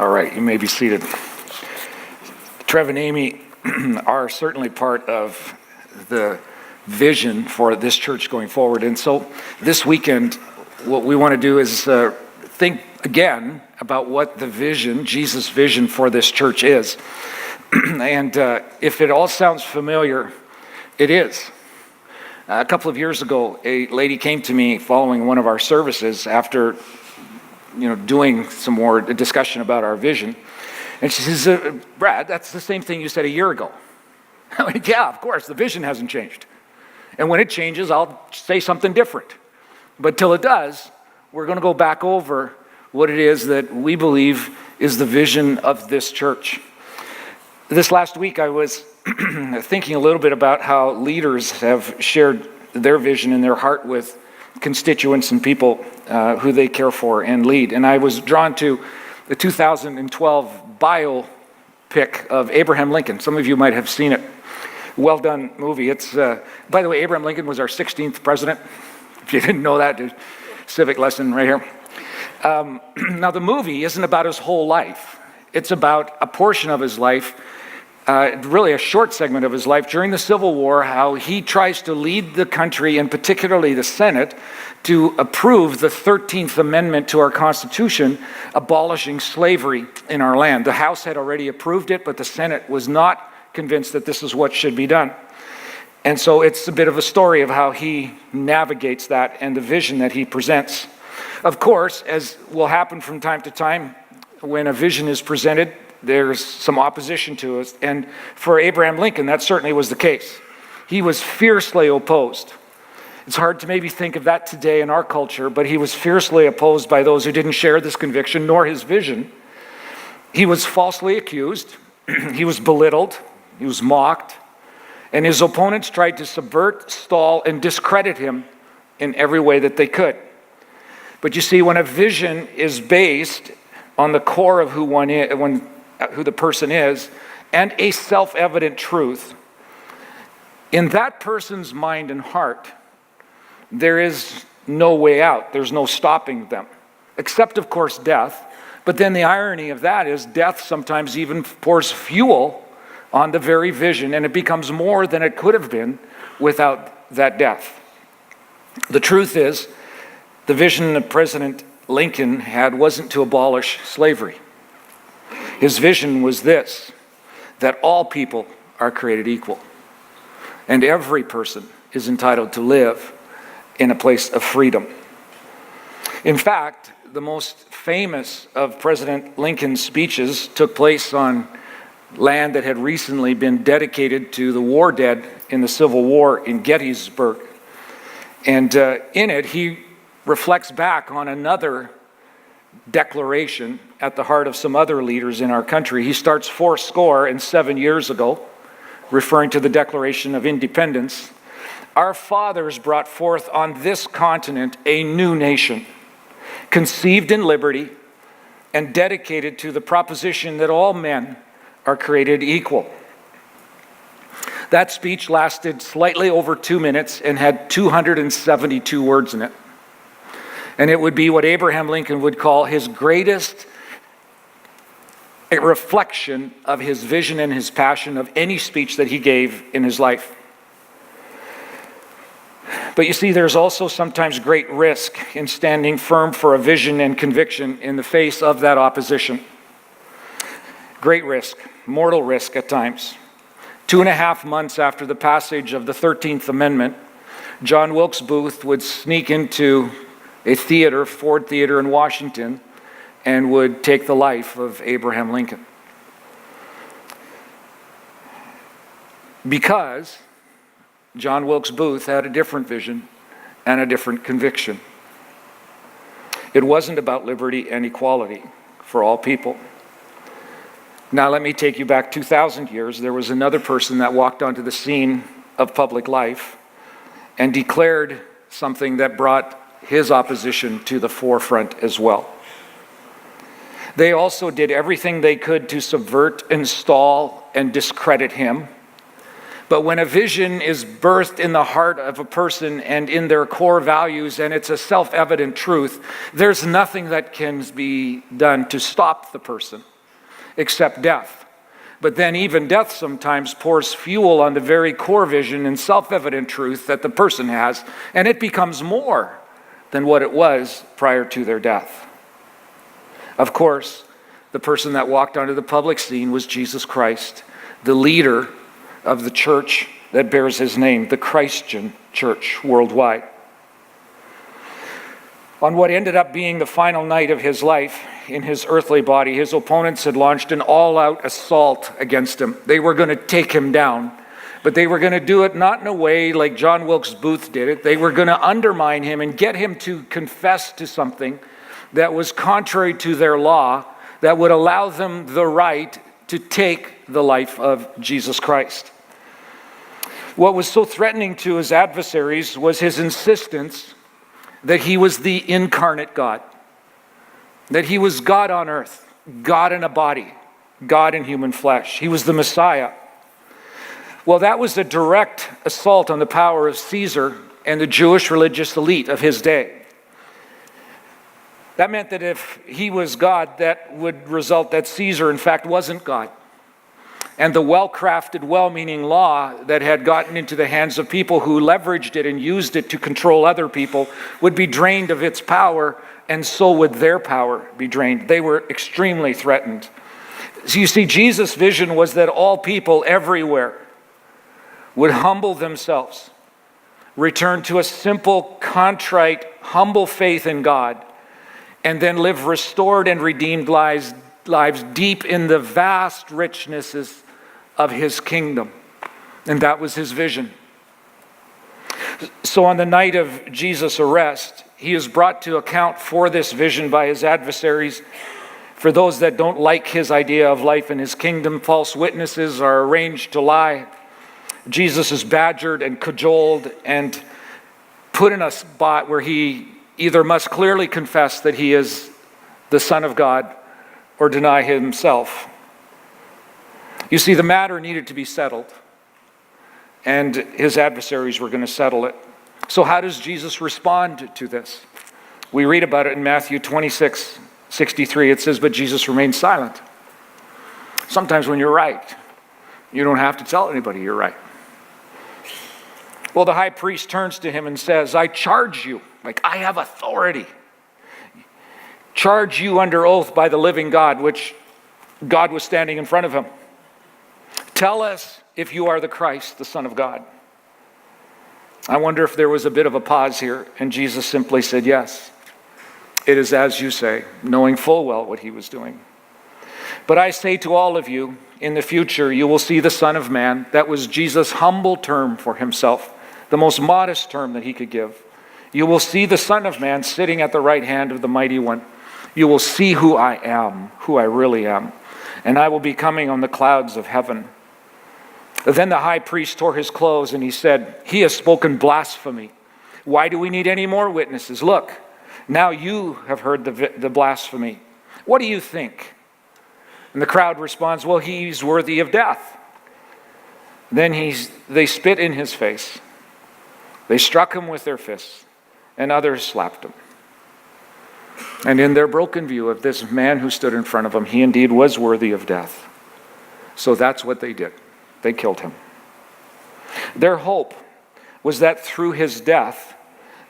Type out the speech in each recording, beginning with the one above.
All right, you may be seated. Trev and Amy are certainly part of the vision for this church going forward. And so this weekend, what we want to do is think again about what the vision, Jesus' vision for this church is. And if it all sounds familiar, it is. A couple of years ago, a lady came to me following one of our services after doing some more discussion about our vision. And she says, Brad, that's the same thing you said a year ago. I went, yeah, of course, the vision hasn't changed. And when it changes, I'll say something different. But till it does, we're going to go back over what it is that we believe is the vision of this church. This last week, I was thinking a little bit about how leaders have shared their vision and their heart with constituents and people who they care for and lead. And I was drawn to the 2012 biopic of Abraham Lincoln. Some of you might have seen it. Well done movie. It's by the way, Abraham Lincoln was our 16th president. If you didn't know that, civic lesson right here. Now the movie isn't about his whole life. It's about a portion of his life, really a short segment of his life during the Civil War, how he tries to lead the country, and particularly the Senate, to approve the 13th Amendment to our Constitution, abolishing slavery in our land. The House had already approved it, but the Senate was not convinced that this is what should be done. And so it's a bit of a story of how he navigates that and the vision that he presents. Of course, as will happen from time to time, when a vision is presented, there's some opposition to it. And for Abraham Lincoln, that certainly was the case. He was fiercely opposed. It's hard to maybe think of that today in our culture, but he was fiercely opposed by those who didn't share this conviction nor his vision. He was falsely accused. He was belittled. He was mocked. And his opponents tried to subvert, stall, and discredit him in every way that they could. But you see, when a vision is based on the core of who the person is, and a self-evident truth, in that person's mind and heart, there is no way out. There's no stopping them, except, of course, death. But then the irony of that is death sometimes even pours fuel on the very vision, and it becomes more than it could have been without that death. The truth is, the vision that President Lincoln had wasn't to abolish slavery. His vision was this, that all people are created equal, and every person is entitled to live in a place of freedom. In fact, the most famous of President Lincoln's speeches took place on land that had recently been dedicated to the war dead in the Civil War in Gettysburg. And in it, he reflects back on another declaration at the heart of some other leaders in our country. He starts 407 years ago, referring to the Declaration of Independence. Our fathers brought forth on this continent a new nation, conceived in liberty and dedicated to the proposition that all men are created equal. That speech lasted slightly over 2 minutes and had 272 words in it. And it would be what Abraham Lincoln would call his greatest reflection of his vision and his passion of any speech that he gave in his life. But you see, there's also sometimes great risk in standing firm for a vision and conviction in the face of that opposition. Great risk, mortal risk at times. 2.5 months after the passage of the 13th Amendment, John Wilkes Booth would sneak into a theater, Ford Theater in Washington, and would take the life of Abraham Lincoln. Because John Wilkes Booth had a different vision and a different conviction. It wasn't about liberty and equality for all people. Now let me take you back 2,000 years. There was another person that walked onto the scene of public life and declared something that brought his opposition to the forefront as well. They also did everything they could to subvert and stall and discredit him. But when a vision is birthed in the heart of a person and in their core values, and it's a self-evident truth, there's nothing that can be done to stop the person except death. But then even death sometimes pours fuel on the very core vision and self-evident truth that the person has, and it becomes more than what it was prior to their death. Of course, the person that walked onto the public scene was Jesus Christ, the leader of the church that bears his name, the Christian church worldwide. On what ended up being the final night of his life in his earthly body, his opponents had launched an all-out assault against him. They were going to take him down, but they were going to do it not in a way like John Wilkes Booth did it. They were going to undermine him and get him to confess to something that was contrary to their law, that would allow them the right to take the life of Jesus Christ. What was so threatening to his adversaries was his insistence that he was the incarnate God, that he was God on earth, God in a body, God in human flesh. He was the Messiah. Well, that was a direct assault on the power of Caesar and the Jewish religious elite of his day. That meant that if he was God, that would result that Caesar, in fact, wasn't God. And the well-crafted, well-meaning law that had gotten into the hands of people who leveraged it and used it to control other people would be drained of its power, and so would their power be drained. They were extremely threatened. So you see, Jesus' vision was that all people everywhere would humble themselves, return to a simple, contrite, humble faith in God, and then live restored and redeemed lives deep in the vast richnesses of his kingdom. And that was his vision. So on the night of Jesus' arrest, he is brought to account for this vision by his adversaries. For those that don't like his idea of life in his kingdom, false witnesses are arranged to lie. Jesus is badgered and cajoled and put in a spot where he either must clearly confess that he is the Son of God or deny himself. You see, the matter needed to be settled, and his adversaries were going to settle it. So how does Jesus respond to this? We read about it in Matthew 26:63. It says, "But Jesus remained silent." Sometimes when you're right, you don't have to tell anybody you're right. Well, the high priest turns to him and says, "I charge you," like I have authority, "charge you under oath by the living God," which God was standing in front of him. "Tell us if you are the Christ, the Son of God." I wonder if there was a bit of a pause here, and Jesus simply said, "Yes, it is as you say," knowing full well what he was doing. "But I say to all of you, in the future you will see the Son of Man." That was Jesus' humble term for himself, the most modest term that he could give. "You will see the Son of Man sitting at the right hand of the Mighty One. You will see who I am, who I really am, and I will be coming on the clouds of heaven." Then the high priest tore his clothes and he said, "He has spoken blasphemy. Why do we need any more witnesses? Look, now you have heard the blasphemy. What do you think?" And the crowd responds, "Well, he's worthy of death." Then they spit in his face. They struck him with their fists, and others slapped him. And in their broken view of this man who stood in front of them, he indeed was worthy of death. So that's what they did. They killed him. Their hope was that through his death,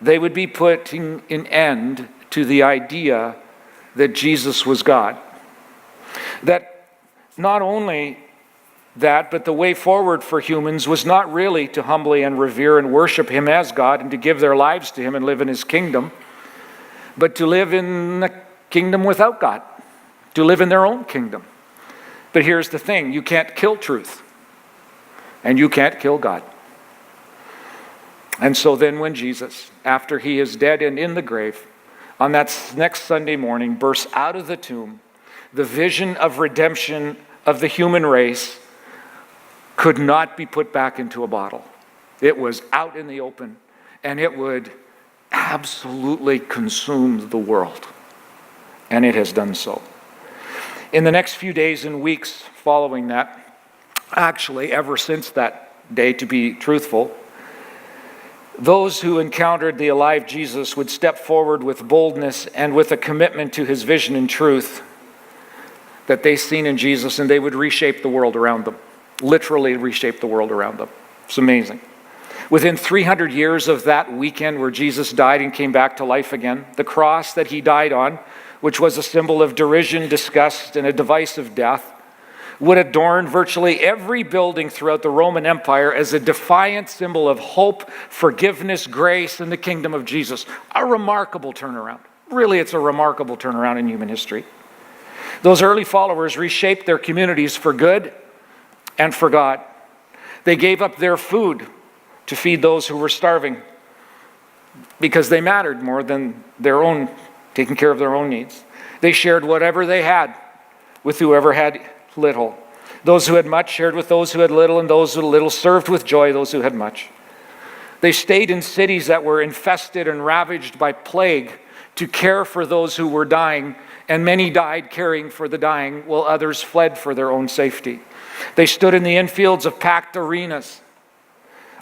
they would be putting an end to the idea that Jesus was God. That not only that, but the way forward for humans was not really to humbly and revere and worship him as God and to give their lives to him and live in his kingdom, but to live in a kingdom without God, to live in their own kingdom. But here's the thing, you can't kill truth, and you can't kill God. And so then when Jesus, after he is dead and in the grave, on that next Sunday morning bursts out of the tomb, the vision of redemption of the human race could not be put back into a bottle. It was out in the open, and it would absolutely consume the world. And it has done so. In the next few days and weeks following that, actually ever since that day to be truthful. Those who encountered the alive Jesus would step forward with boldness and with a commitment to his vision and truth that they seen in Jesus, and they would reshape the world around them, literally reshape the world around them. It's amazing. Within 300 years of that weekend where Jesus died and came back to life again, the cross that he died on, which was a symbol of derision, disgust, and a device of death, would adorn virtually every building throughout the Roman Empire as a defiant symbol of hope, forgiveness, grace, and the kingdom of Jesus. A remarkable turnaround. Really, it's a remarkable turnaround in human history. Those early followers reshaped their communities for good and for God. They gave up their food to feed those who were starving because they mattered more than their own, taking care of their own needs. They shared whatever they had with whoever had little. Those who had much shared with those who had little, and those who had little served with joy those who had much. They stayed in cities that were infested and ravaged by plague to care for those who were dying, and many died caring for the dying, while others fled for their own safety. They stood in the infields of packed arenas,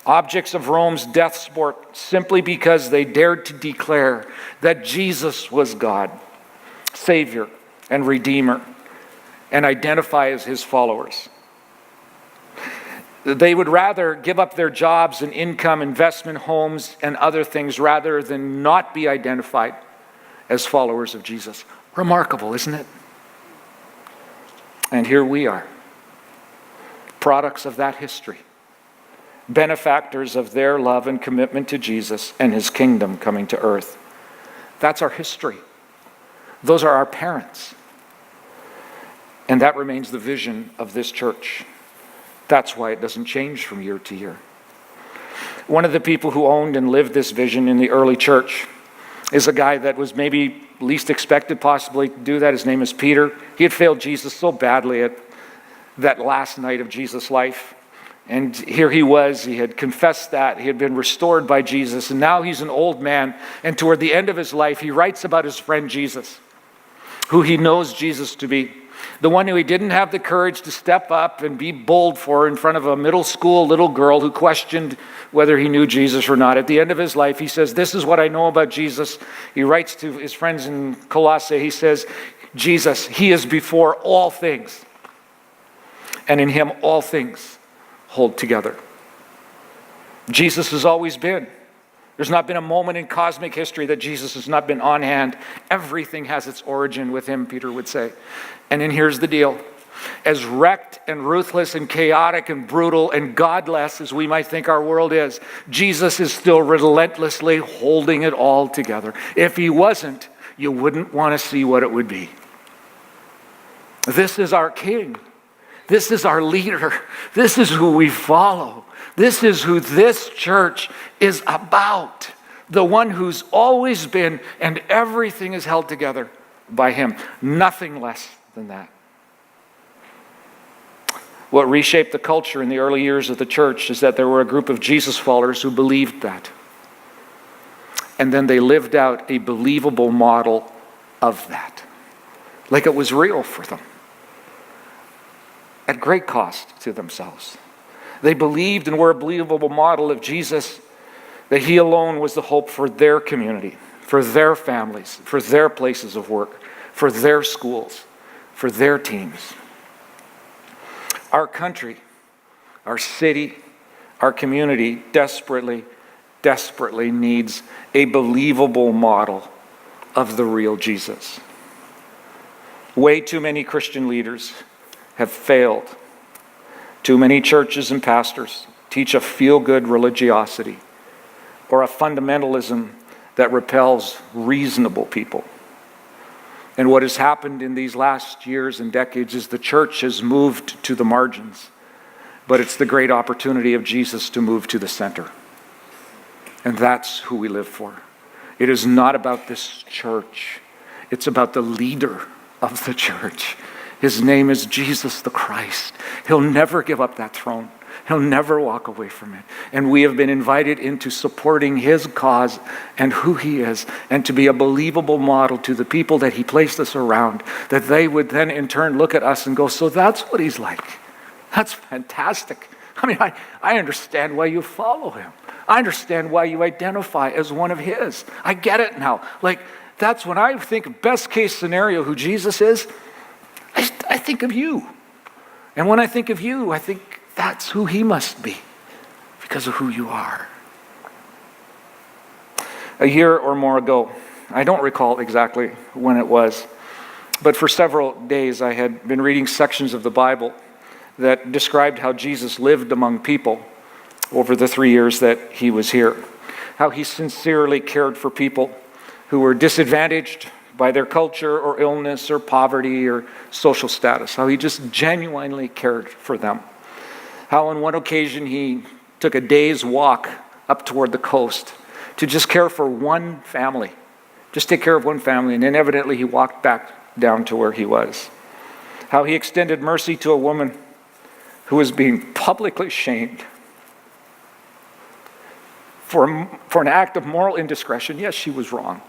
objects of Rome's death sport, simply because they dared to declare that Jesus was God, Savior, and Redeemer, and identify as his followers. They would rather give up their jobs and income, investment, homes, and other things rather than not be identified as followers of Jesus. Remarkable, isn't it? And here we are, products of that history, benefactors of their love and commitment to Jesus and his kingdom coming to earth. That's our history. Those are our parents. And that remains the vision of this church. That's why it doesn't change from year to year. One of the people who owned and lived this vision in the early church is a guy that was maybe least expected possibly to do that. His name is Peter. He had failed Jesus so badly at that last night of Jesus' life. And here he was, he had confessed that, he had been restored by Jesus, and now he's an old man. And toward the end of his life, he writes about his friend Jesus, who he knows Jesus to be. The one who he didn't have the courage to step up and be bold for in front of a middle school little girl who questioned whether he knew Jesus or not. At the end of his life, he says, "This is what I know about Jesus." He writes to his friends in Colossae, he says, "Jesus, he is before all things, and in him all things hold together." Jesus has always been. There's not been a moment in cosmic history that Jesus has not been on hand. Everything has its origin with him, Peter would say. And then here's the deal. As wrecked and ruthless and chaotic and brutal and godless as we might think our world is, Jesus is still relentlessly holding it all together. If he wasn't, you wouldn't want to see what it would be. This is our King. This is our leader. This is who we follow. This is who this church is about. The one who's always been, and everything is held together by him. Nothing less than that. What reshaped the culture in the early years of the church is that there were a group of Jesus followers who believed that. And then they lived out a believable model of that. Like it was real for them. At great cost to themselves. They believed and were a believable model of Jesus, that he alone was the hope for their community, for their families, for their places of work, for their schools, for their teams. Our country, our city, our community desperately, desperately needs a believable model of the real Jesus. Way too many Christian leaders have failed. Too many churches and pastors teach a feel-good religiosity or a fundamentalism that repels reasonable people. And what has happened in these last years and decades is the church has moved to the margins, but it's the great opportunity of Jesus to move to the center. And that's who we live for. It is not about this church. It's about the leader of the church. His name is Jesus the Christ. He'll never give up that throne. He'll never walk away from it. And we have been invited into supporting his cause and who he is, and to be a believable model to the people that he placed us around, that they would then in turn look at us and go, so that's what he's like. That's fantastic. I mean, I understand why you follow him. I understand why you identify as one of his. I get it now. Like, that's when I think best case scenario who Jesus is, I think of you. And when I think of you, I think that's who he must be because of who you are. A year or more ago, I don't recall exactly when it was, but for several days I had been reading sections of the Bible that described how Jesus lived among people over the 3 years that he was here. How he sincerely cared for people who were disadvantaged by their culture or illness or poverty or social status. How he just genuinely cared for them. How on one occasion he took a day's walk up toward the coast to just care for one family. Just take care of one family, and then evidently he walked back down to where he was. How he extended mercy to a woman who was being publicly shamed for an act of moral indiscretion. Yes, she was wrong.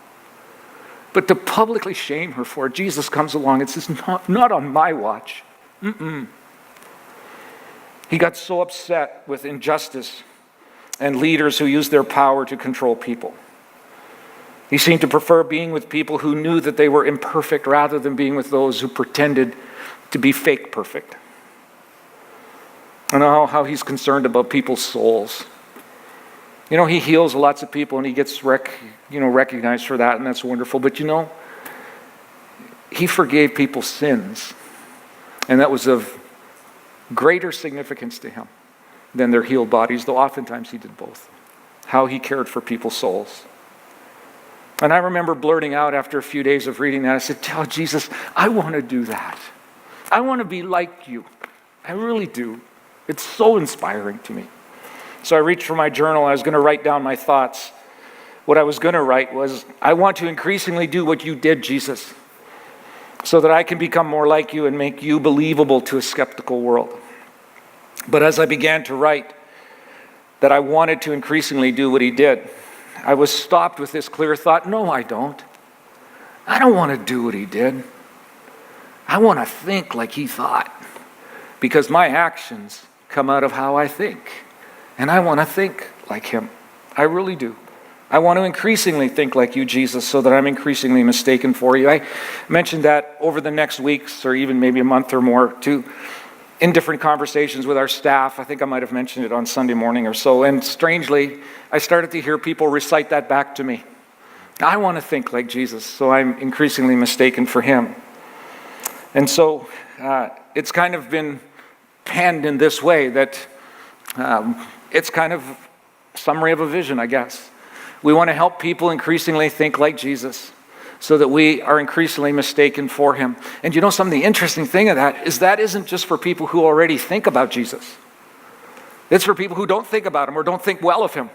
But to publicly shame her for it, Jesus comes along and says, not on my watch. He got so upset with injustice and leaders who use their power to control people. He seemed to prefer being with people who knew that they were imperfect rather than being with those who pretended to be fake perfect. I know how he's concerned about people's souls. You know, he heals lots of people and he gets recognized for that, and that's wonderful. But he forgave people's sins, and that was of greater significance to him than their healed bodies, though oftentimes he did both. How he cared for people's souls. And I remember blurting out after a few days of reading that, I said, "Tell Jesus, I want to do that. I want to be like you. I really do. It's so inspiring to me." So I reached for my journal. I was going to write down my thoughts. What I was going to write was, I want to increasingly do what you did, Jesus, so that I can become more like you and make you believable to a skeptical world. But as I began to write that I wanted to increasingly do what he did, I was stopped with this clear thought, no, I don't. I don't want to do what he did. I want to think like he thought, because my actions come out of how I think. And I want to think like him. I really do. I want to increasingly think like you, Jesus, so that I'm increasingly mistaken for you. I mentioned that over the next weeks, or even maybe a month or more, too, in different conversations with our staff. I think I might have mentioned it on Sunday morning or so. And strangely, I started to hear people recite that back to me. I want to think like Jesus, so I'm increasingly mistaken for him. And so it's kind of been penned in this way that it's kind of a summary of a vision, I guess. We want to help people increasingly think like Jesus so that we are increasingly mistaken for him. And you know, some of the interesting thing of that isn't just for people who already think about Jesus. It's for people who don't think about him or don't think well of him.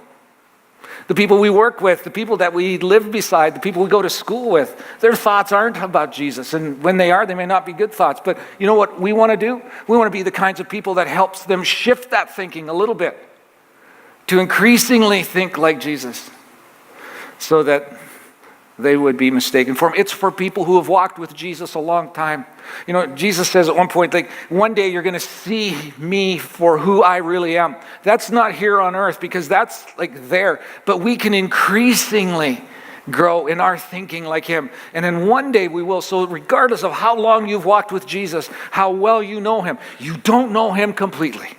The people we work with, the people that we live beside, the people we go to school with, their thoughts aren't about Jesus. And when they are, they may not be good thoughts. But you know what we want to do? We want to be the kinds of people that helps them shift that thinking a little bit to increasingly think like Jesus so that they would be mistaken for him. It's for people who have walked with Jesus a long time. You know, Jesus says at one point, like, one day you're going to see me for who I really am. That's not here on earth because that's like there. But we can increasingly grow in our thinking like him. And then one day we will. So regardless of how long you've walked with Jesus, how well you know him, you don't know him completely.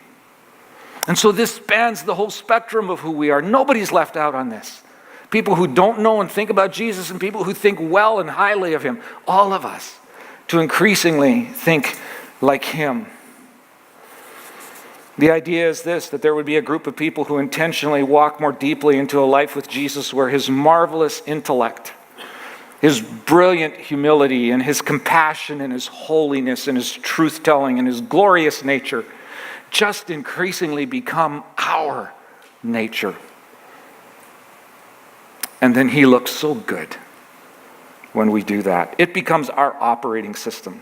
And so this spans the whole spectrum of who we are. Nobody's left out on this. People who don't know and think about Jesus and people who think well and highly of him. All of us to increasingly think like him. The idea is this, that there would be a group of people who intentionally walk more deeply into a life with Jesus where his marvelous intellect, his brilliant humility, and his compassion and his holiness and his truth-telling and his glorious nature just increasingly become our nature. And then he looks so good when we do that. It becomes our operating system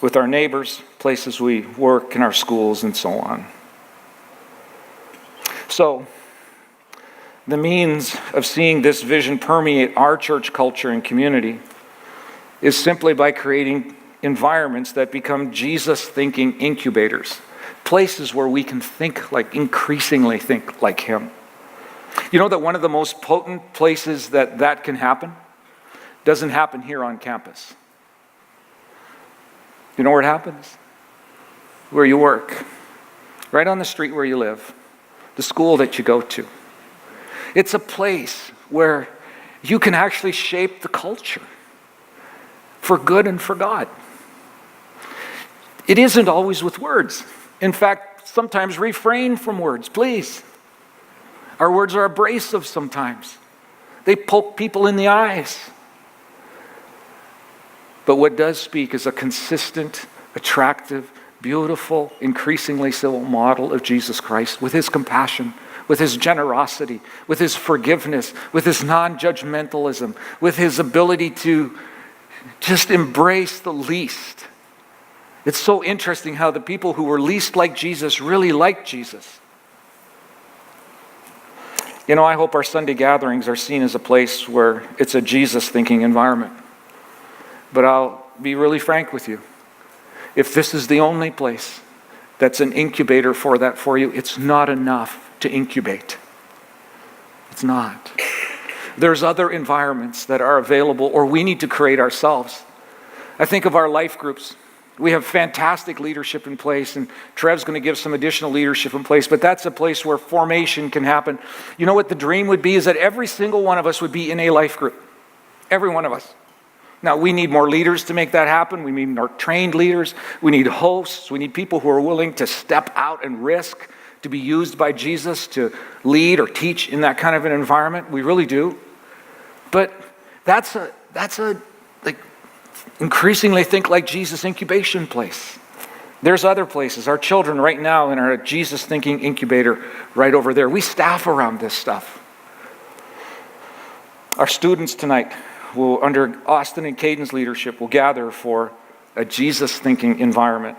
with our neighbors, places we work, in our schools, and so on. So, the means of seeing this vision permeate our church culture and community is simply by creating environments that become Jesus-thinking incubators. places where we can increasingly think like him. You know that one of the most potent places that can happen doesn't happen here on campus. You know where it happens? Where you work, right on the street where you live, the school that you go to. It's a place where you can actually shape the culture for good and for God. It isn't always with words. In fact, sometimes refrain from words, please. Our words are abrasive sometimes. They poke people in the eyes. But what does speak is a consistent, attractive, beautiful, increasingly civil model of Jesus Christ with his compassion, with his generosity, with his forgiveness, with his non-judgmentalism, with his ability to just embrace the least. It's so interesting how the people who were least like Jesus really liked Jesus. You know, I hope our Sunday gatherings are seen as a place where it's a Jesus-thinking environment. But I'll be really frank with you. If this is the only place that's an incubator for that for you, it's not enough to incubate. It's not. There's other environments that are available or we need to create ourselves. I think of our life groups. We have fantastic leadership in place, and Trev's going to give some additional leadership in place, but that's a place where formation can happen. You know what the dream would be is that every single one of us would be in a life group. Every one of us. Now, we need more leaders to make that happen. We need more trained leaders. We need hosts. We need people who are willing to step out and risk to be used by Jesus to lead or teach in that kind of an environment. We really do. But that's a increasingly think like Jesus incubation place. There's other places. Our children right now in our Jesus thinking incubator right over there. We staff around this stuff. Our students tonight will, under Austin and Caden's leadership, will gather for a Jesus thinking environment.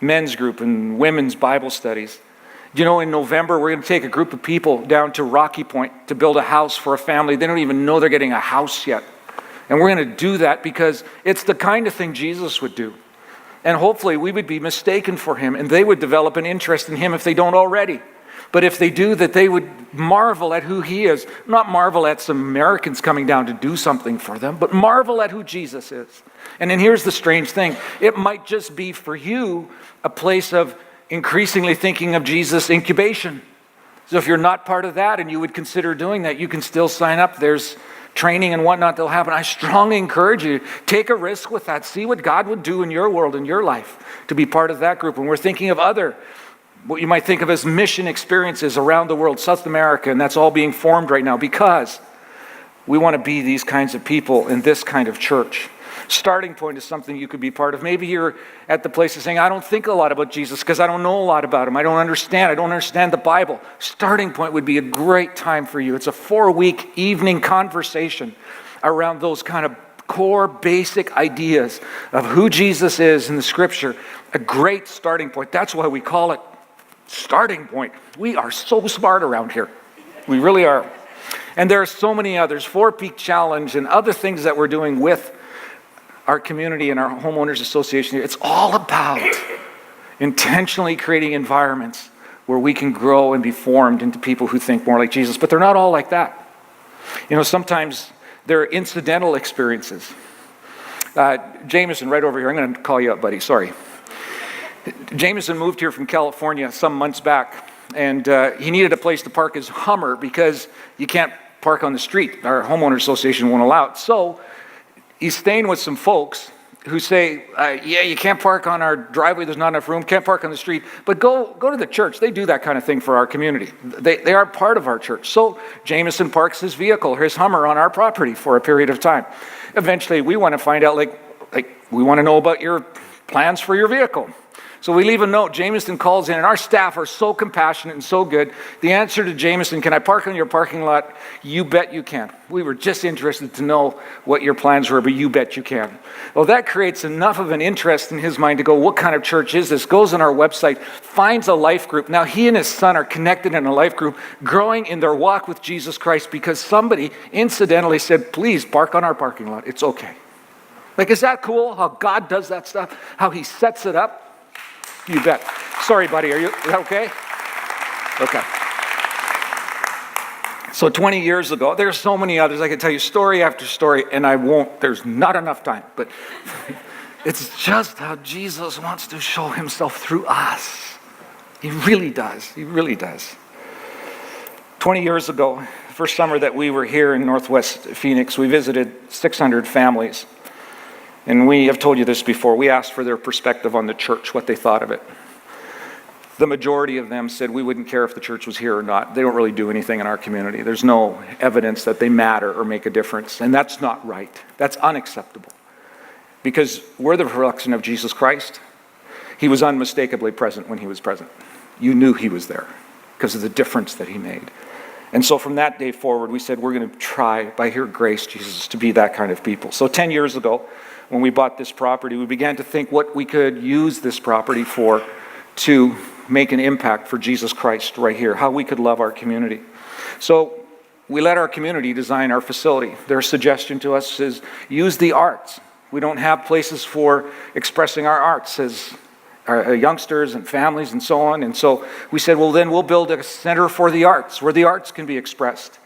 Men's group and women's Bible studies. You know, in November, we're going to take a group of people down to Rocky Point to build a house for a family. They don't even know they're getting a house yet. And we're going to do that because it's the kind of thing Jesus would do. And hopefully we would be mistaken for him and they would develop an interest in him if they don't already. But if they do, that they would marvel at who he is. Not marvel at some Americans coming down to do something for them, but marvel at who Jesus is. And then here's the strange thing. It might just be for you a place of increasingly thinking of Jesus incubation. So if you're not part of that and you would consider doing that, you can still sign up. There's training and whatnot that'll happen. I strongly encourage you, take a risk with that. See what God would do in your world, in your life, to be part of that group. When we're thinking of other, what you might think of as mission experiences around the world, South America, and that's all being formed right now because we want to be these kinds of people in this kind of church. Starting Point is something you could be part of. Maybe you're at the place of saying, I don't think a lot about Jesus because I don't know a lot about him. I don't understand the Bible. Starting Point would be a great time for you. It's a 4-week evening conversation around those kind of core basic ideas of who Jesus is in the scripture. A great starting point. That's why we call it Starting Point. We are so smart around here. We really are. And there are so many others. 4-Peak Challenge and other things that we're doing with our community and our homeowners association here. It's all about intentionally creating environments where we can grow and be formed into people who think more like Jesus. But they're not all like that. You know, sometimes they're incidental experiences. Jameson, right over here. I'm going to call you up, buddy. Sorry. Jameson moved here from California some months back, and he needed a place to park his Hummer because you can't park on the street. Our homeowners association won't allow it. So he's staying with some folks who say, you can't park on our driveway, there's not enough room, can't park on the street, but go to the church. They do that kind of thing for our community. They are part of our church. So Jameson parks his vehicle, his Hummer, on our property for a period of time. Eventually, we want to find out, we want to know about your plans for your vehicle. So we leave a note. Jameson calls in, and our staff are so compassionate and so good. The answer to Jameson, can I park on your parking lot? You bet you can. We were just interested to know what your plans were, but you bet you can. Well, that creates enough of an interest in his mind to go, what kind of church is this? Goes on our website, finds a life group. Now he and his son are connected in a life group, growing in their walk with Jesus Christ because somebody incidentally said, please park on our parking lot. It's okay. Is that cool how God does that stuff? How he sets it up? You bet. Sorry, buddy, is that okay? Okay. So 20 years ago, there's so many others. I could tell you story after story, and I won't. There's not enough time. But it's just how Jesus wants to show himself through us. He really does. He really does. 20 years ago, the first summer that we were here in Northwest Phoenix, we visited 600 families. And we have told you this before. We asked for their perspective on the church, what they thought of it. The majority of them said we wouldn't care if the church was here or not. They don't really do anything in our community. There's no evidence that they matter or make a difference. And that's not right. That's unacceptable. Because we're the reflection of Jesus Christ. He was unmistakably present when he was present. You knew he was there because of the difference that he made. And so from that day forward, we said we're going to try, by your grace, Jesus, to be that kind of people. So 10 years ago, when we bought this property, we began to think what we could use this property for to make an impact for Jesus Christ right here, how we could love our community. So we let our community design our facility. Their suggestion to us is use the arts. We don't have places for expressing our arts as our youngsters and families and so on. And so we said, well, then we'll build a center for the arts where the arts can be expressed.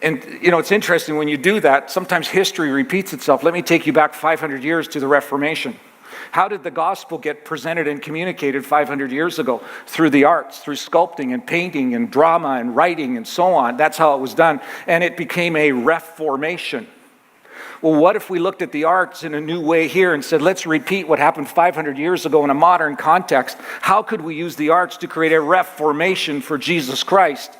And, you know, it's interesting when you do that, sometimes history repeats itself. Let me take you back 500 years to the Reformation. How did the gospel get presented and communicated 500 years ago? Through the arts, through sculpting and painting and drama and writing and so on. That's how it was done. And it became a reformation. Well, what if we looked at the arts in a new way here and said, let's repeat what happened 500 years ago in a modern context? How could we use the arts to create a reformation for Jesus Christ?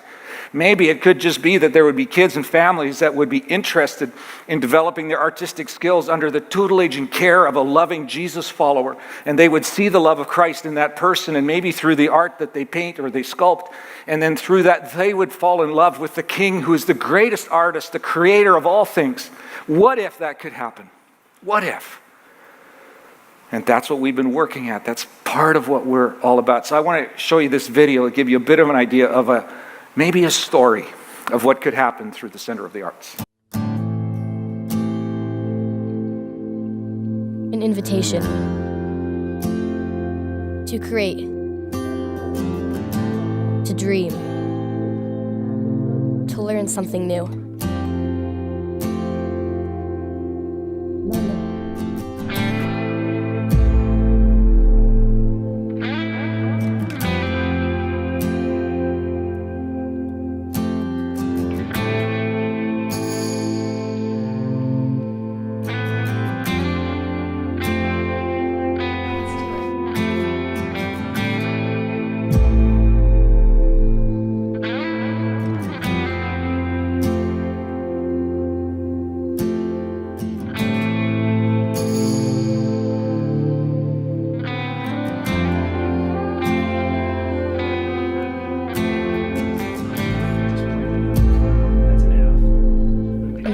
Maybe it could just be that there would be kids and families that would be interested in developing their artistic skills under the tutelage and care of a loving Jesus follower. And they would see the love of Christ in that person, and maybe through the art that they paint or they sculpt, and then through that they would fall in love with the King who is the greatest artist, the creator of all things. What if that could happen? What if? And that's what we've been working at. That's part of what we're all about. So I want to show you this video to give you a bit of an idea of maybe a story of what could happen through the Center of the Arts. An invitation to create, to dream, to learn something new.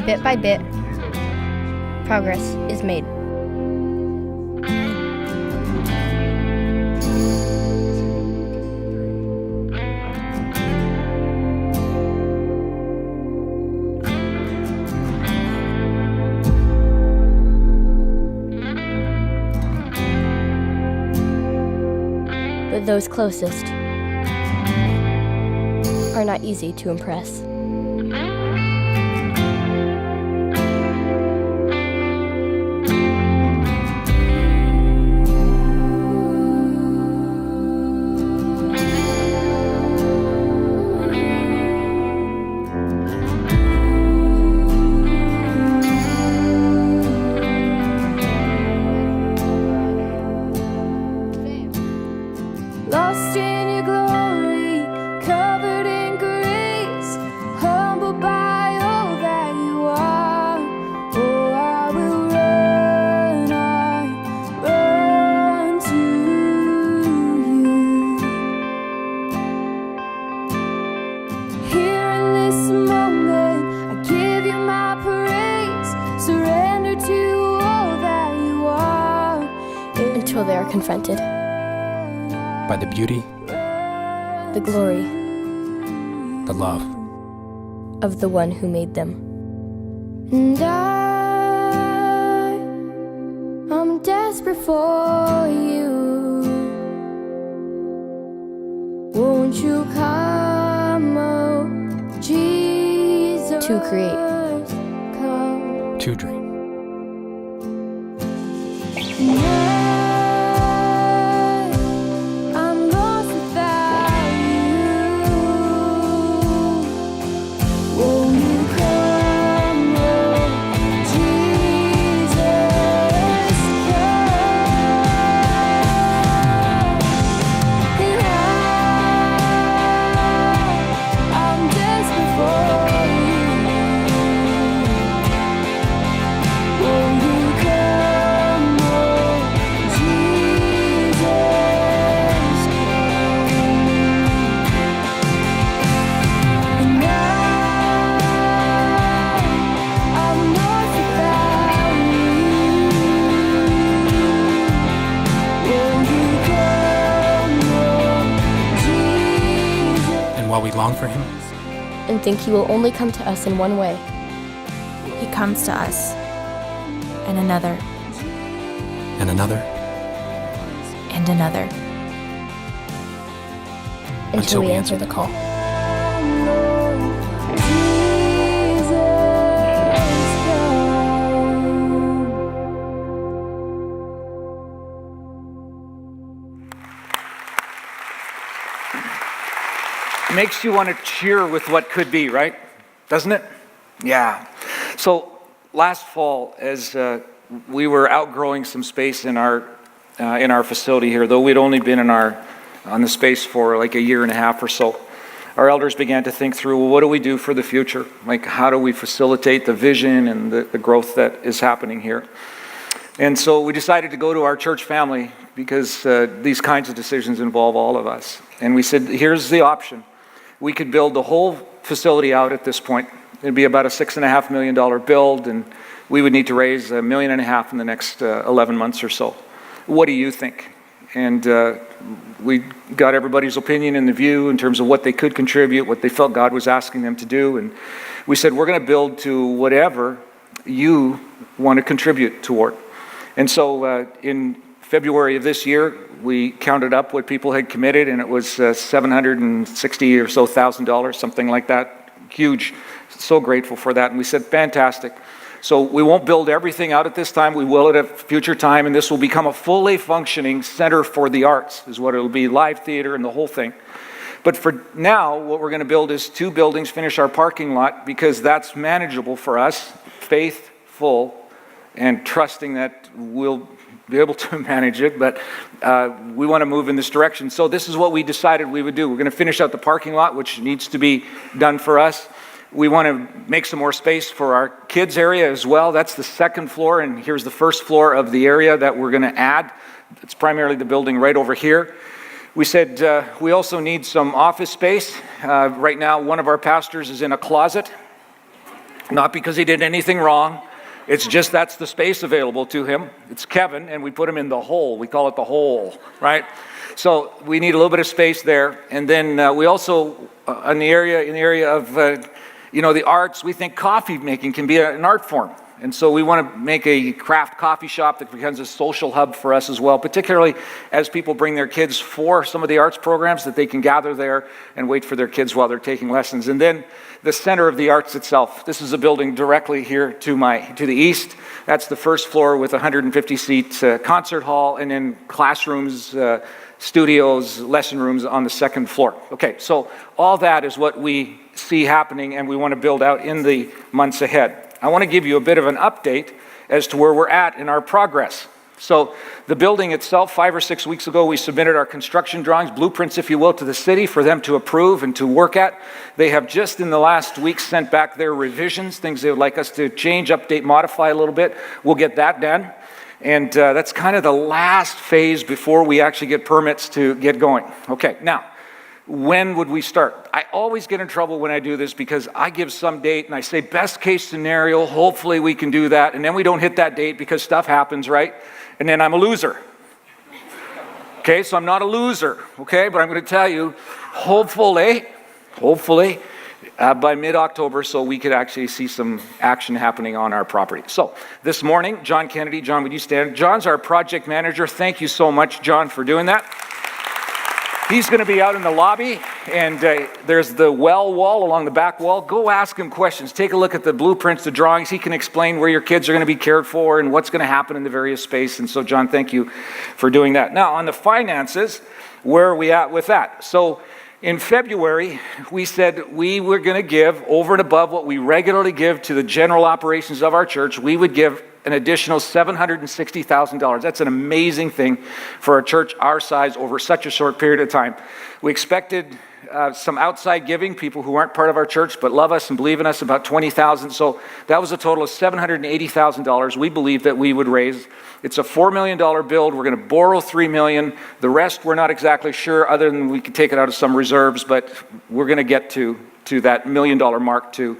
Bit by bit, progress is made. But those closest are not easy to impress. Lost in your glory, covered in grace, humbled by all that you are. Oh, I will run to you. Here in this moment, I give you my praise, surrender to all that you are. Until they are confronted by the beauty, the glory the love of the one who made them. And I'm desperate for you. create. To dream. I'm lost without you. Won't you come, Lord Jesus, come. And I'm desperate for you. Won't you come, Lord Jesus, come. And I'm lost without you. Won't you come, Lord Jesus? And while we long for him, And think he will only come to us in one way. He comes to us, and another, and another, and another. until we answer the call. Makes you want to cheer with what could be, right? Doesn't it? Yeah. So last fall, as we were outgrowing some space in our facility here, though we'd only been on the space for like a year and a half or so, our elders began to think through, well, what do we do for the future? Like, how do we facilitate the vision and the growth that is happening here? And so we decided to go to our church family because these kinds of decisions involve all of us. And we said, here's the option. We could build the whole facility out at this point. It'd be about a $6.5 million build, and we would need to raise $1.5 million in the next 11 months or so. What do you think? And we got everybody's opinion and the view in terms of what they could contribute, what they felt God was asking them to do. And we said, we're going to build to whatever you want to contribute toward. And so in February of this year, we counted up what people had committed, and it was $760 or so thousand, something like that. Huge. So grateful for that. And we said, fantastic. So we won't build everything out at this time. We will at a future time, and this will become a fully functioning center for the arts, is what it'll be, live theater and the whole thing. But for now, what we're going to build is 2 buildings, finish our parking lot, because that's manageable for us, faithful, and trusting that we'll be able to manage it, but we want to move in this direction. So this is what we decided we would do. We're going to finish out the parking lot, which needs to be done for us. We want to make some more space for our kids area as well. That's the second floor, and here's the first floor of the area that we're going to add. It's primarily the building right over here. We said we also need some office space. Right now, one of our pastors is in a closet, not because he did anything wrong. It's just that's the space available to him. It's Kevin, and we put him in the hole. We call it the hole, right? So we need a little bit of space there. And then we also, in the area of, the arts, we think coffee making can be an art form. And so we want to make a craft coffee shop that becomes a social hub for us as well, particularly as people bring their kids for some of the arts programs, that they can gather there and wait for their kids while they're taking lessons. And then the center of the arts itself. This is a building directly here to the east. That's the first floor with 150-seat concert hall, and then classrooms, studios, lesson rooms on the second floor. Okay, so all that is what we see happening, and we want to build out in the months ahead. I want to give you a bit of an update as to where we're at in our progress. So the building itself, 5 or 6 weeks ago, we submitted our construction drawings, blueprints, if you will, to the city for them to approve and to work at. They have just in the last week sent back their revisions, things they would like us to change, update, modify a little bit. We'll get that done. And that's kind of the last phase before we actually get permits to get going. Okay, now, when would we start? I always get in trouble when I do this because I give some date and I say best case scenario, hopefully we can do that, and then we don't hit that date because stuff happens, right? And then I'm a loser. Okay, so I'm not a loser, okay? But I'm going to tell you, hopefully, by mid-October, so we could actually see some action happening on our property. So this morning, John Kennedy, John, would you stand? John's our project manager. Thank you so much, John, for doing that. He's going to be out in the lobby, and there's the well wall along the back wall. Go ask him questions. Take a look at the blueprints, the drawings. He can explain where your kids are going to be cared for and what's going to happen in the various space. And so, John, thank you for doing that. Now, on the finances, where are we at with that? So, in February, we said we were going to give over and above what we regularly give to the general operations of our church. We would give an additional $760,000. That's an amazing thing for a church our size over such a short period of time. We expected some outside giving, people who aren't part of our church but love us and believe in us, about $20,000. So that was a total of $780,000 we believe that we would raise. It's a $4 million build. We're going to borrow $3 million. The rest we're not exactly sure, other than we could take it out of some reserves, but we're going to get to that $1 million mark too.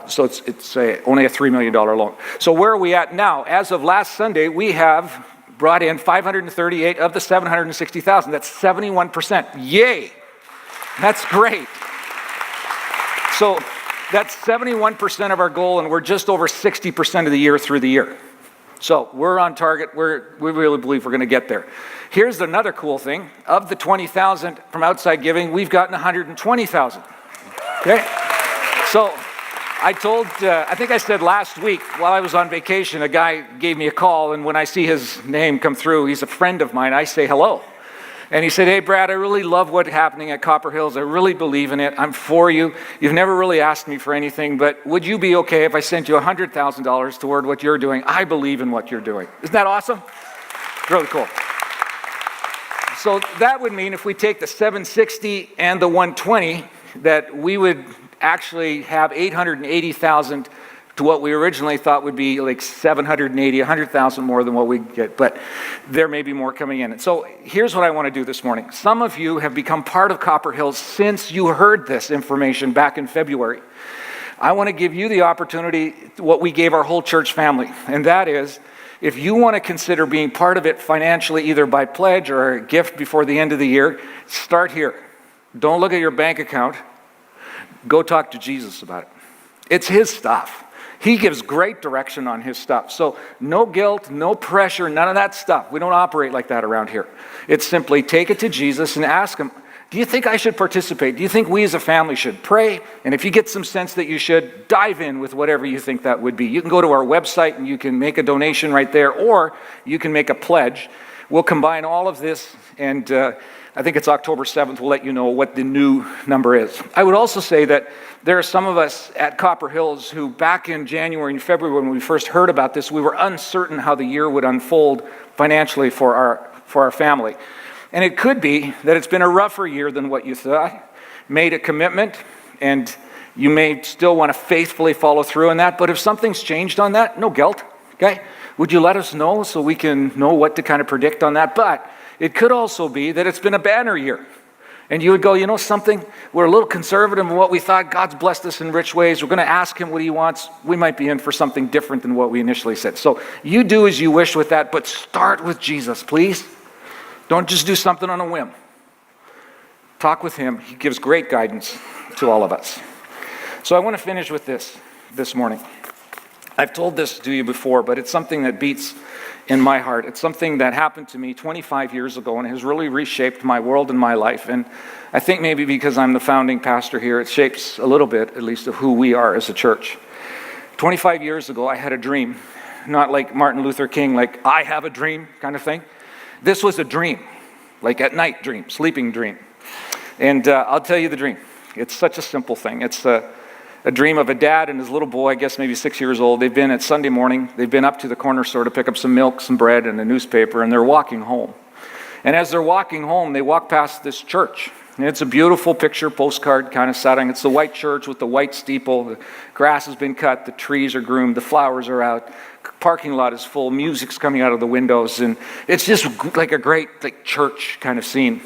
So it's only a $3 million loan. So where are we at now? As of last Sunday, we have brought in 538 of the 760,000. That's 71%. Yay! That's great. So that's 71% of our goal, and we're just over 60% of the year through the year. So we're on target. We really believe we're going to get there. Here's another cool thing. Of the 20,000 from outside giving, we've gotten 120,000. Okay? So I think I said last week while I was on vacation, a guy gave me a call, and when I see his name come through, he's a friend of mine, I say hello. And he said, hey, Brad, I really love what's happening at Copper Hills. I really believe in it. I'm for you. You've never really asked me for anything, but would you be okay if I sent you $100,000 toward what you're doing? I believe in what you're doing. Isn't that awesome? Really cool. So that would mean if we take the 760 and the 120, that we would actually have 880,000 to what we originally thought would be like 780, 100,000 more than what we get, but there may be more coming in. And so here's what I want to do this morning. Some of you have become part of Copper Hills since you heard this information back in February. I want to give you the opportunity, what we gave our whole church family, and that is, if you want to consider being part of it financially, either by pledge or a gift before the end of the year, start here. Don't look at your bank account. Go talk to Jesus about it. It's his stuff. He gives great direction on his stuff. So no guilt, no pressure, none of that stuff. We don't operate like that around here. It's simply take it to Jesus and ask him, do you think I should participate? Do you think we as a family should pray? And if you get some sense that you should, dive in with whatever you think that would be. You can go to our website and you can make a donation right there, or you can make a pledge. We'll combine all of this, and I think it's October 7th. We'll let you know what the new number is. I would also say that there are some of us at Copper Hills who back in January and February when we first heard about this, we were uncertain how the year would unfold financially for our family. And it could be that it's been a rougher year than what you thought. Made a commitment, and you may still want to faithfully follow through on that, but if something's changed on that, no guilt, okay? Would you let us know so we can know what to kind of predict on that? But it could also be that it's been a banner year. And you would go, you know something? We're a little conservative in what we thought. God's blessed us in rich ways. We're going to ask him what he wants. We might be in for something different than what we initially said. So you do as you wish with that, but start with Jesus, please. Don't just do something on a whim. Talk with him. He gives great guidance to all of us. So I want to finish with this morning. I've told this to you before, but it's something that beats in my heart. It's something that happened to me 25 years ago and has really reshaped my world and my life. And I think maybe because I'm the founding pastor here, it shapes a little bit, at least, of who we are as a church. 25 years ago, I had a dream. Not like Martin Luther King, like, I have a dream kind of thing. This was a dream, like at night dream, sleeping dream. And I'll tell you the dream. It's such a simple thing. It's a dream of a dad and his little boy, I guess maybe 6 years old. They've been at Sunday morning. They've been up to the corner store to pick up some milk, some bread, and a newspaper, and they're walking home. And as they're walking home, they walk past this church. And it's a beautiful picture, postcard kind of setting. It's the white church with the white steeple. The grass has been cut. The trees are groomed. The flowers are out. Parking lot is full. Music's coming out of the windows. And it's just like a great church kind of scene.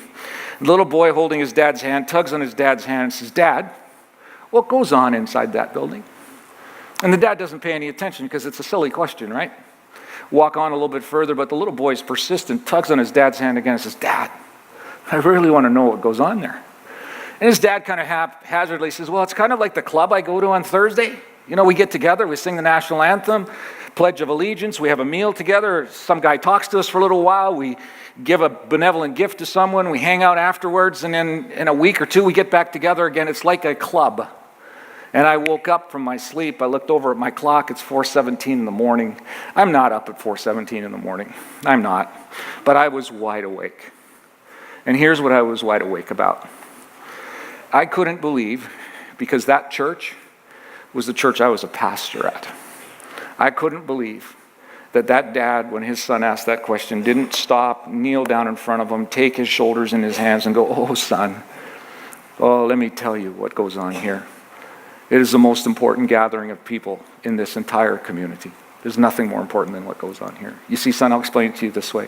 The little boy holding his dad's hand, tugs on his dad's hand and says, Dad, what goes on inside that building? And the dad doesn't pay any attention because it's a silly question, right? Walk on a little bit further, but the little boy is persistent, tugs on his dad's hand again and says, Dad, I really want to know what goes on there. And his dad kind of haphazardly says, well, it's kind of like the club I go to on Thursday. You know, we get together, we sing the national anthem, Pledge of Allegiance. We have a meal together. Some guy talks to us for a little while. We give a benevolent gift to someone. We hang out afterwards. And then in a week or two, we get back together again. It's like a club. And I woke up from my sleep. I looked over at my clock. It's 4:17 in the morning. I'm not up at 4:17 in the morning. I'm not. But I was wide awake. And here's what I was wide awake about. I couldn't believe, because that church was the church I was a pastor at. I couldn't believe that dad, when his son asked that question, didn't stop, kneel down in front of him, take his shoulders in his hands and go, "Oh, son, oh, let me tell you what goes on here. It is the most important gathering of people in this entire community. There's nothing more important than what goes on here." You see, son, I'll explain it to you this way.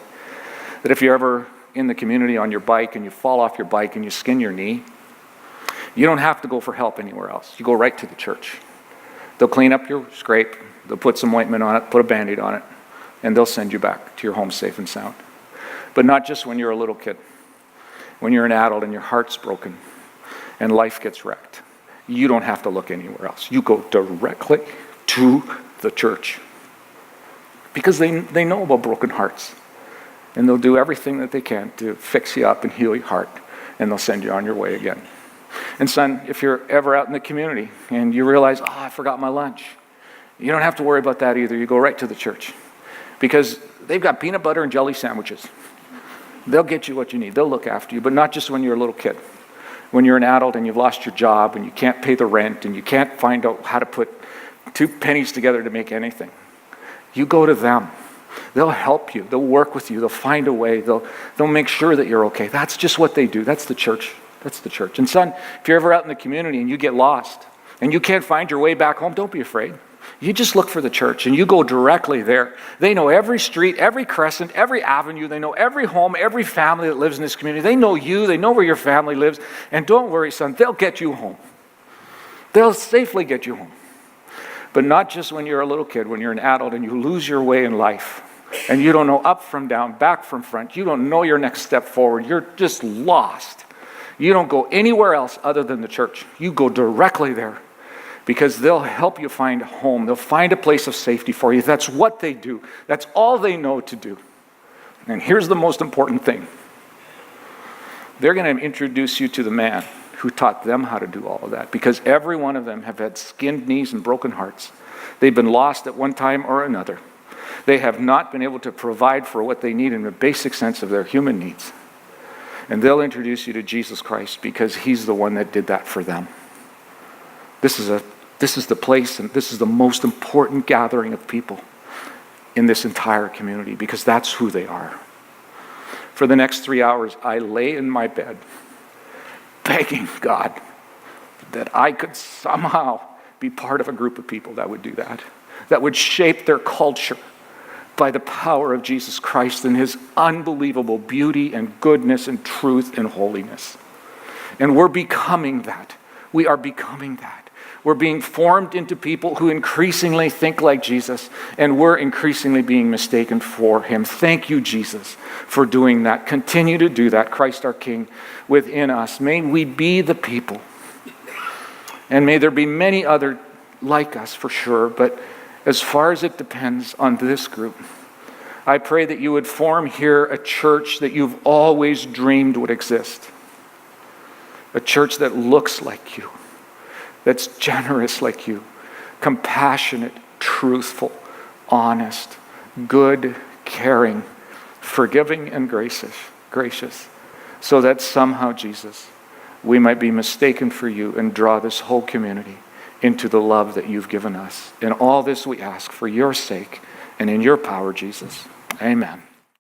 That if you're ever in the community on your bike and you fall off your bike and you skin your knee, you don't have to go for help anywhere else. You go right to the church. They'll clean up your scrape, they'll put some ointment on it, put a Band-Aid on it, and they'll send you back to your home safe and sound. But not just when you're a little kid. When you're an adult and your heart's broken and life gets wrecked, you don't have to look anywhere else. You go directly to the church. Because they know about broken hearts. And they'll do everything that they can to fix you up and heal your heart. And they'll send you on your way again. And son, if you're ever out in the community and you realize, "Oh, I forgot my lunch," you don't have to worry about that either. You go right to the church. Because they've got peanut butter and jelly sandwiches. They'll get you what you need. They'll look after you. But not just when you're a little kid. When you're an adult and you've lost your job and you can't pay the rent and you can't find out how to put 2 pennies together to make anything, you go to them. They'll help you. They'll work with you. They'll find a way. They'll make sure that you're okay. That's just what they do. That's the church. That's the church. And son, if you're ever out in the community and you get lost and you can't find your way back home, don't be afraid. You just look for the church and you go directly there. They know every street, every crescent, every avenue. They know every home, every family that lives in this community. They know you. They know where your family lives. And don't worry, son, they'll get you home. They'll safely get you home. But not just when you're a little kid, when you're an adult and you lose your way in life and you don't know up from down, back from front. You don't know your next step forward. You're just lost. You don't go anywhere else other than the church. You go directly there. Because they'll help you find a home. They'll find a place of safety for you. That's what they do. That's all they know to do. And here's the most important thing. They're going to introduce you to the man who taught them how to do all of that. Because every one of them have had skinned knees and broken hearts. They've been lost at one time or another. They have not been able to provide for what they need in the basic sense of their human needs. And they'll introduce you to Jesus Christ because he's the one that did that for them. This is the place, and this is the most important gathering of people in this entire community because that's who they are. For the next 3 hours, I lay in my bed begging God that I could somehow be part of a group of people that would do that would shape their culture by the power of Jesus Christ and his unbelievable beauty and goodness and truth and holiness. And we're becoming that. We are becoming that. We're being formed into people who increasingly think like Jesus, and we're increasingly being mistaken for him. Thank you, Jesus, for doing that. Continue to do that, Christ our King, within us. May we be the people. And may there be many other like us for sure, but as far as it depends on this group, I pray that you would form here a church that you've always dreamed would exist. A church that looks like you. That's generous like you, compassionate, truthful, honest, good, caring, forgiving, and gracious, so that somehow, Jesus, we might be mistaken for you and draw this whole community into the love that you've given us. And all this we ask for your sake and in your power, Jesus. Amen.